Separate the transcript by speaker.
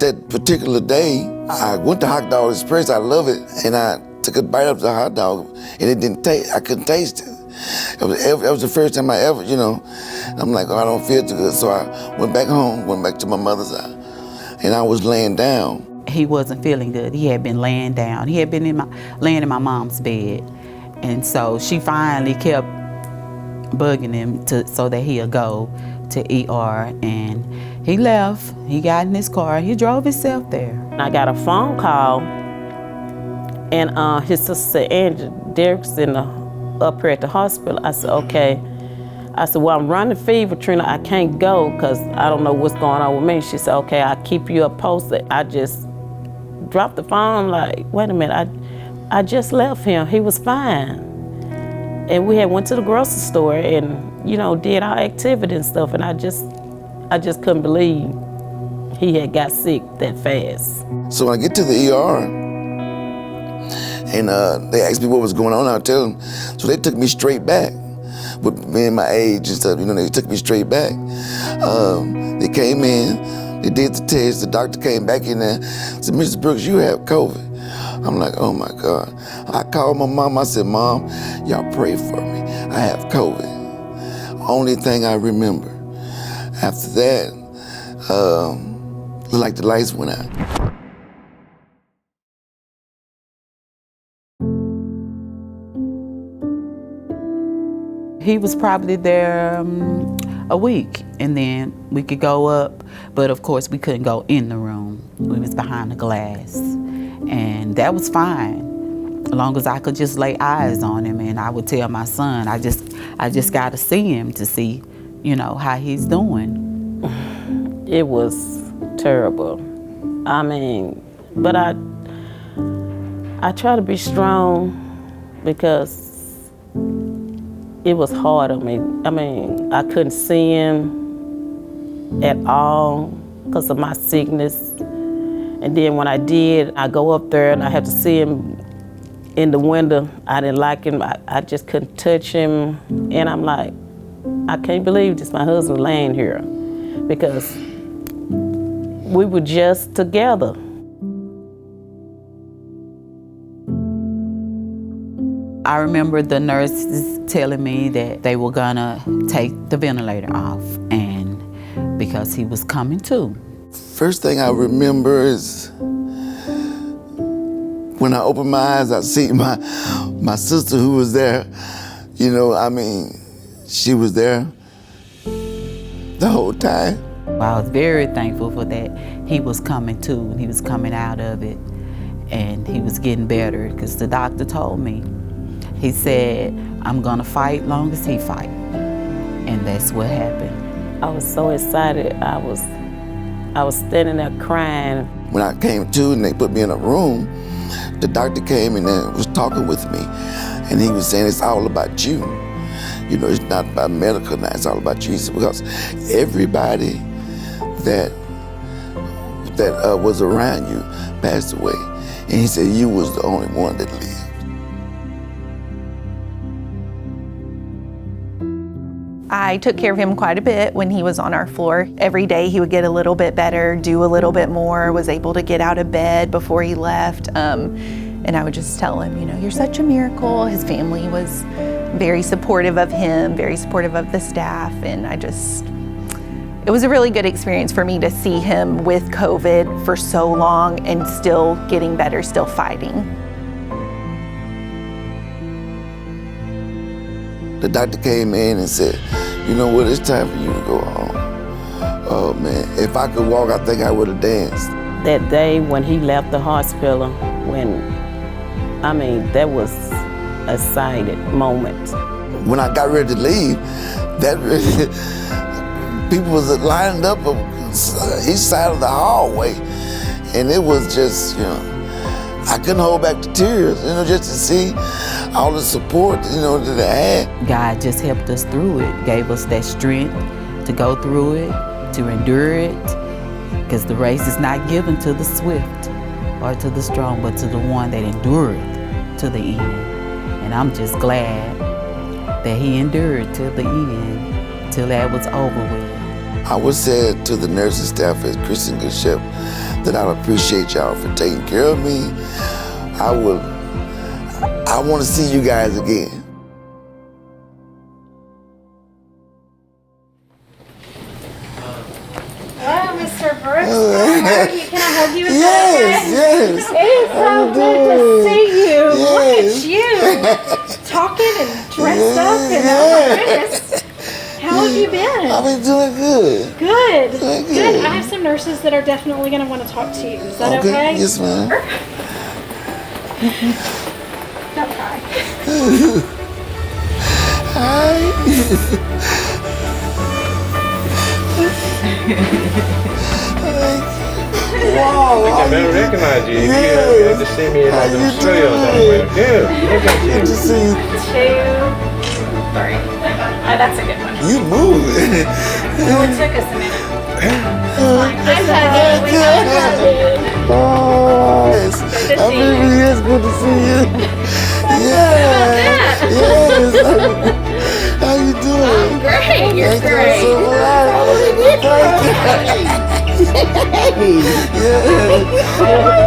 Speaker 1: that particular day, I went to Hot Dog Express. I love it, and I took a bite of the hot dog, and it didn't taste. I couldn't taste it. It was the first time I ever, I'm like, oh, I don't feel too good. So I went back home, went back to my mother's house, and I was laying down.
Speaker 2: He wasn't feeling good. He had been laying down. He had been laying in my mom's bed. And so she finally kept bugging him so that he'll go to ER. And he left. He got in his car. He drove himself there.
Speaker 3: I got a phone call, and his sister said, Angie, Derrick's up here at the hospital. I said, okay. I said, well, I'm running fever, Trina. I can't go because I don't know what's going on with me. She said, okay, I'll keep you up posted. I just dropped the phone. I'm like, wait a minute, I just left him. He was fine. And we had went to the grocery store and, did our activity and stuff. And I just couldn't believe he had got sick that fast.
Speaker 1: So when I get to the ER, and they asked me what was going on, I tell them. So they took me straight back. With me and my age and stuff, they took me straight back. They came in, they did the test, the doctor came back in there, said, Mr. Brooks, you have COVID. I'm like, oh my God. I called my mom, I said, Mom, y'all pray for me. I have COVID. Only thing I remember. After that, like the lights went out.
Speaker 2: He was probably there a week, and then we could go up, but of course we couldn't go in the room. We was behind the glass, and that was fine, as long as I could just lay eyes on him. And I would tell my son, I just got to see him to see, how he's doing.
Speaker 3: It was terrible. I mean, but I try to be strong because it was hard on me. I mean, I couldn't see him at all because of my sickness. And then when I did, I go up there and I have to see him in the window. I didn't like him. I just couldn't touch him. And I'm like, I can't believe this, my husband laying here, because we were just together.
Speaker 2: I remember the nurses telling me that they were gonna take the ventilator off, and because he was coming to.
Speaker 1: First thing I remember is when I opened my eyes, I see my sister who was there. She was there the whole time.
Speaker 2: I was very thankful for that. He was coming to, and he was coming out of it, and he was getting better, because the doctor told me, he said, I'm gonna fight long as he fight. And that's what happened.
Speaker 3: I was so excited. I was standing there crying.
Speaker 1: When I came to and they put me in a room, the doctor came in and was talking with me. And he was saying, it's all about you. It's not about medical now, it's all about you. He said, because everybody that was around you passed away. And he said, you was the only one that lived.
Speaker 4: I took care of him quite a bit when he was on our floor. Every day he would get a little bit better, do a little bit more, was able to get out of bed before he left. And I would just tell him, you're such a miracle. His family was very supportive of him, very supportive of the staff. And it was a really good experience for me to see him with COVID for so long and still getting better, still fighting.
Speaker 1: The doctor came in and said, you know what, it's time for you to go home. Oh man, if I could walk, I think I would have danced.
Speaker 3: That day when he left the hospital, that was a excited moment.
Speaker 1: When I got ready to leave, people was lined up on each side of the hallway. And it was just, I couldn't hold back the tears, just to see all the support, that I had.
Speaker 2: God just helped us through it, gave us that strength to go through it, to endure it, because the race is not given to the swift or to the strong, but to the one that endured to the end. And I'm just glad that he endured till the end, till that was over with.
Speaker 1: I would say to the nursing staff at CHRISTUS that I appreciate y'all for taking care of me. I want to see you guys again.
Speaker 5: Hello, Mr. Brooks. How are you? Can I hug you?
Speaker 1: Yes.
Speaker 5: It is so good to see you. Look at you. Talking and dressed up and oh my goodness. How have you been?
Speaker 1: I've been doing good.
Speaker 5: Good.
Speaker 1: Doing
Speaker 5: Good.
Speaker 1: good.
Speaker 5: I have some nurses that are definitely going to want to talk to you. Is that okay?
Speaker 1: Yes, ma'am.
Speaker 5: Don't cry.
Speaker 1: Hi. Wow.
Speaker 6: I better recognize you.
Speaker 1: Yes.
Speaker 6: You had to see me in
Speaker 1: How
Speaker 6: the
Speaker 1: you
Speaker 6: studio
Speaker 1: doing?
Speaker 6: that way. Good. Look at you.
Speaker 1: Good to see you.
Speaker 5: 2, 3. That's a good one.
Speaker 1: You moving.
Speaker 5: It took us a minute. I'm hugging. We have hugging.
Speaker 1: Oh, yes.
Speaker 5: to
Speaker 1: I
Speaker 5: see
Speaker 1: really is good to see you. Yes. How you doing?
Speaker 5: Great. You're
Speaker 1: Thank
Speaker 5: great.
Speaker 1: you so much. Thank you. Yeah.